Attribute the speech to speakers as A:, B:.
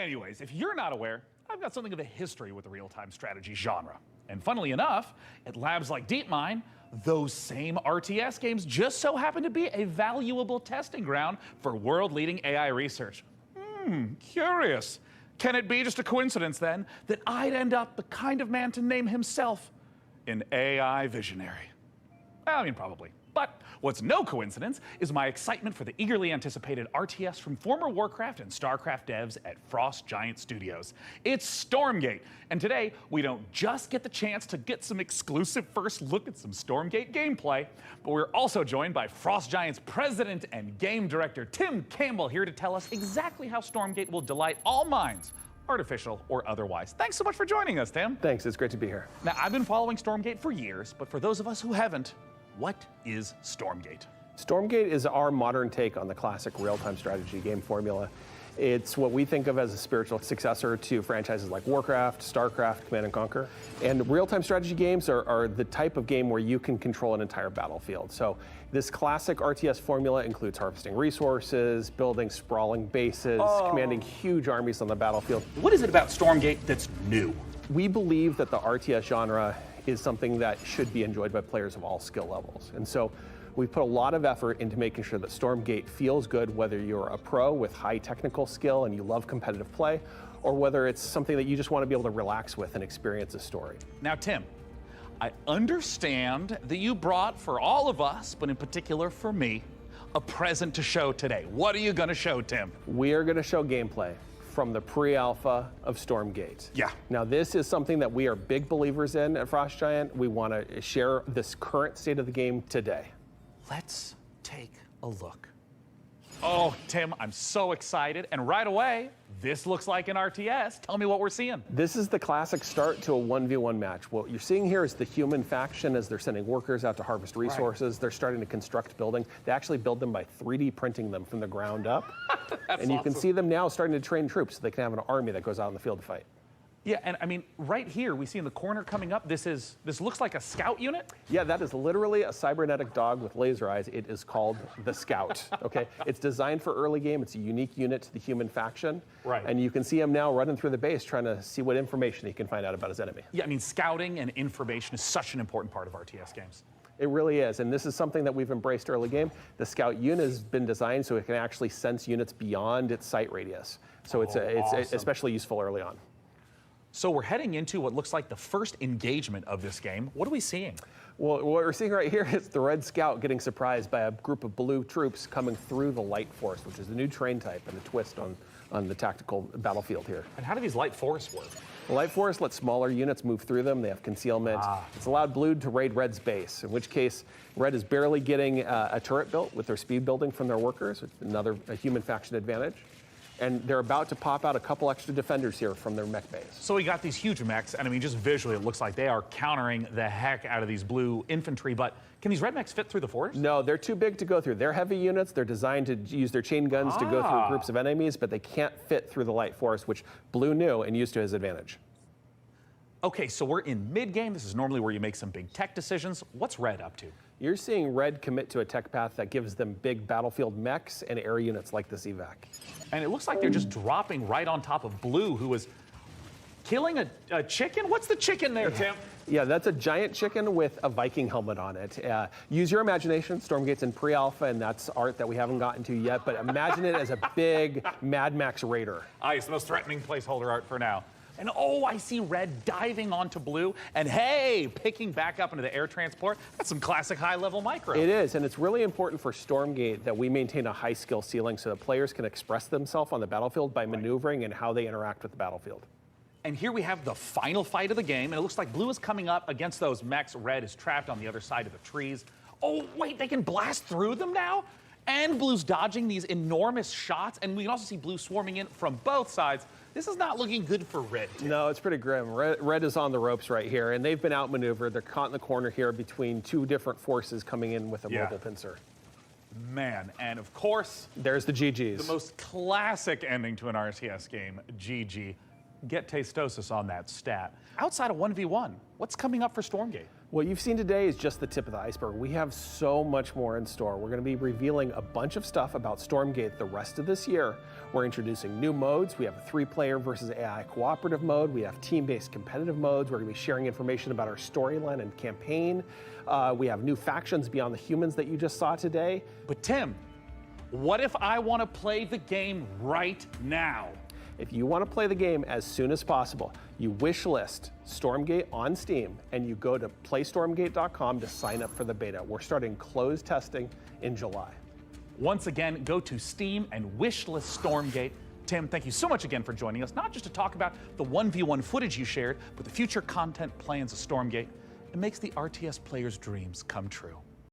A: Anyways, if you're not aware, I've got something of a history with the real-time strategy genre. And funnily enough, at labs like DeepMind, those same RTS games just so happen to be a valuable testing ground for world-leading AI research. Curious. Can it be just a coincidence, then, that I'd end up the kind of man to name himself an AI visionary? I mean, probably. But what's no coincidence is my excitement for the eagerly anticipated RTS from former Warcraft and StarCraft devs at Frost Giant Studios. It's Stormgate, and today we don't just get the chance to get some exclusive first look at some Stormgate gameplay, but we're also joined by Frost Giant's president and game director Tim Campbell here to tell us exactly how Stormgate will delight all minds, artificial or otherwise. Thanks so much for joining us, Tim.
B: Thanks, it's great to be here.
A: Now, I've been following Stormgate for years, but for those of us who haven't, what is Stormgate?
B: Stormgate is our modern take on the classic real-time strategy game formula. It's what we think of as a spiritual successor to franchises like Warcraft, StarCraft, Command & Conquer. And real-time strategy games are the type of game where you can control an entire battlefield. So this classic RTS formula includes harvesting resources, building sprawling bases, commanding huge armies on the battlefield.
A: What is it about Stormgate that's new?
B: We believe that the RTS genre is something that should be enjoyed by players of all skill levels. And so we've put a lot of effort into making sure that Stormgate feels good, whether you're a pro with high technical skill and you love competitive play, or whether it's something that you just want to be able to relax with and experience a story.
A: Now, Tim, I understand that you brought, for all of us, but in particular for me, a present to show today. What are you going to show, Tim?
B: We are going to show gameplay from the pre-alpha of Stormgate.
A: Yeah.
B: Now this is something that we are big believers in at Frost Giant. We want to share this current state of the game today.
A: Let's take a look. Oh, Tim, I'm so excited. And right away, this looks like an RTS. Tell me what we're seeing.
B: This is the classic start to a 1v1 match. What you're seeing here is the human faction as they're sending workers out to harvest resources. Right. They're starting to construct building. They actually build them by 3D printing them from the ground up. And you can see them now starting to train troops so they can have an army that goes out in the field to fight.
A: Yeah, and I mean, right here, we see in the corner coming up, this looks like a scout unit?
B: Yeah, that is literally a cybernetic dog with laser eyes. It is called the Scout, okay? It's designed for early game. It's a unique unit to the human faction.
A: Right.
B: And you can see him now running through the base trying to see what information he can find out about his enemy.
A: Yeah, I mean, scouting and information is such an important part of RTS games.
B: It really is, and this is something that we've embraced early game. The Scout unit has been designed so it can actually sense units beyond its sight radius. So it's
A: awesome.
B: especially useful early on.
A: So we're heading into what looks like the first engagement of this game. What are we seeing?
B: Well, what we're seeing right here is the Red Scout getting surprised by a group of blue troops coming through the Light Force, which is the new terrain type and the twist on the tactical battlefield here.
A: And how do these Light Force work?
B: The Light Force lets smaller units move through them. They have concealment. It's allowed Blue to raid Red's base, in which case Red is barely getting a turret built with their speed building from their workers, which is a human faction advantage. And they're about to pop out a couple extra defenders here from their mech base.
A: So we got these huge mechs, and I mean, just visually, it looks like they are countering the heck out of these blue infantry, but can these red mechs fit through the forest?
B: No, they're too big to go through. They're heavy units. They're designed to use their chain guns to go through groups of enemies, but they can't fit through the Light Force, which Blue knew and used to his advantage.
A: Okay, so we're in mid-game. This is normally where you make some big tech decisions. What's Red up to?
B: You're seeing Red commit to a tech path that gives them big battlefield mechs and air units like this evac.
A: And it looks like they're just dropping right on top of Blue, who is killing a chicken? What's the chicken there, Tim?
B: Yeah, that's a giant chicken with a Viking helmet on it. Use your imagination. Stormgate's in pre-alpha, and that's art that we haven't gotten to yet, but imagine it as a big Mad Max Raider.
A: It's the most threatening placeholder art for now. And oh, I see Red diving onto Blue, and hey, picking back up into the air transport. That's some classic high-level micro.
B: It is, and it's really important for Stormgate that we maintain a high skill ceiling so that players can express themselves on the battlefield by maneuvering and how they interact with the battlefield.
A: And here we have the final fight of the game, and it looks like Blue is coming up against those mechs. Red is trapped on the other side of the trees. Oh, wait, they can blast through them now? And Blue's dodging these enormous shots, and we can also see Blue swarming in from both sides. This is not looking good for Red, Tim.
B: No, it's pretty grim. Red is on the ropes right here, and they've been outmaneuvered. They're caught in the corner here between two different forces coming in with a mobile pincer.
A: Man, and of course,
B: there's the GGs.
A: The most classic ending to an RTS game, GG. Get Tastosis on that stat. Outside of 1v1, what's coming up for Stormgate?
B: What you've seen today is just the tip of the iceberg. We have so much more in store. We're going to be revealing a bunch of stuff about Stormgate the rest of this year. We're introducing new modes. We have a 3-player versus AI cooperative mode. We have team-based competitive modes. We're going to be sharing information about our storyline and campaign. We have new factions beyond the humans that you just saw today.
A: But Tim, what if I want to play the game right now?
B: If you want to play the game as soon as possible, you wish list Stormgate on Steam and you go to playstormgate.com to sign up for the beta. We're starting closed testing in July.
A: Once again, go to Steam and wishlist Stormgate. Tim, thank you so much again for joining us, not just to talk about the 1v1 footage you shared, but the future content plans of Stormgate. It makes the RTS players' dreams come true.